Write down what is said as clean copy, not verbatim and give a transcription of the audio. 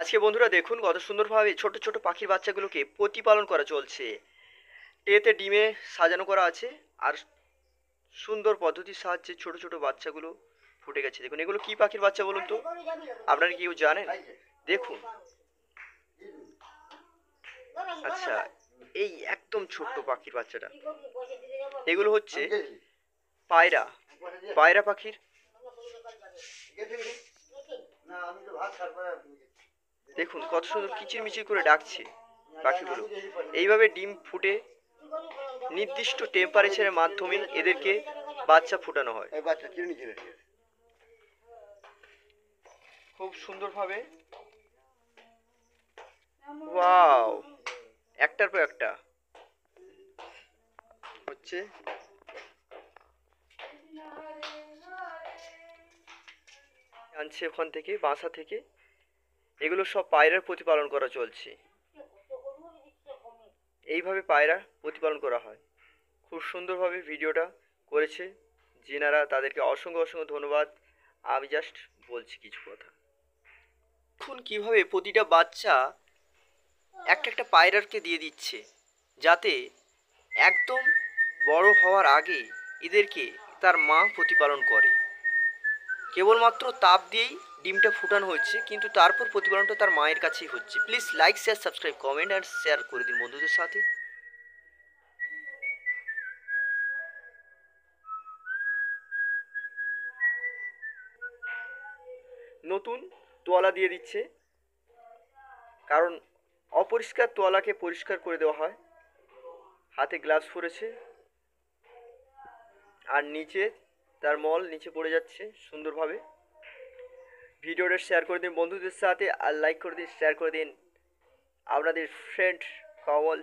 আজকে বন্ধুরা দেখুন কত সুন্দরভাবে ছোট ছোট পাখির বাচ্চাগুলোকে প্রতিপালন করা চলছে। ট্রেতে ডিমে সাজানো করা আছে আর সুন্দর পদ্ধতির সাহায্যে ছোট ছোট বাচ্চাগুলো ফুটে গেছে। দেখুন এগুলো কি পাখির বাচ্চা বলুন তো, আপনারা কি কেউ জানেন? দেখুন, আচ্ছা, এই একদম ছোট্ট পাখির বাচ্চাটা, এগুলো হচ্ছে পায়রা, পায়রা পাখির। দেখুন কত সুন্দর কিচিরমিচির করে ডাকছে পাখিগুলো। এইভাবে ডিম ফুটে নির্দিষ্ট টেম্পারেচারের মাধ্যমে এদেরকে বাচ্চা ফোটানো হয়। খুব সুন্দরভাবে, ওয়াও, একটার পর একটা হচ্ছে। আনছে ওখান থেকে, বাসা থেকে। এগুলো সব পায়রার প্রতিপালন করা চলছে। এইভাবে পায়রা প্রতিপালন করা হয়। খুব সুন্দরভাবে ভিডিওটা করেছে যেনারা, তাদেরকে অসংখ্য অসংখ্য ধন্যবাদ। আমি জাস্ট বলছি কিছু কথা। দেখুন কীভাবে প্রতিটা বাচ্চা একটা একটা পায়রাকে দিয়ে দিচ্ছে, যাতে একদম বড় হওয়ার আগে এদেরকে তার মা প্রতিপালন করে। কেবলমাত্র তাপ দিয়েই ডিমটা ফুটানো হচ্ছে, কিন্তু তারপর প্রতিপালনটা তার মায়ের কাছেই হচ্ছে। Please like, share, subscribe, comment and share করে দিন বন্ধুদের সাথে। নতুন তোয়ালা দিয়ে দিচ্ছে, কারণ অপরিষ্কার তোয়ালাকে পরিষ্কার করে দেওয়া হয়। হাতে গ্লাভস পরেছে আর নিচে তার মল নিচে পড়ে যাচ্ছে সুন্দরভাবে। ভিডিওটা শেয়ার করে দিন বন্ধুদের সাথে, আর লাইক করে দিন, শেয়ার করে দিন আপনাদের ফ্রেন্ড কমল।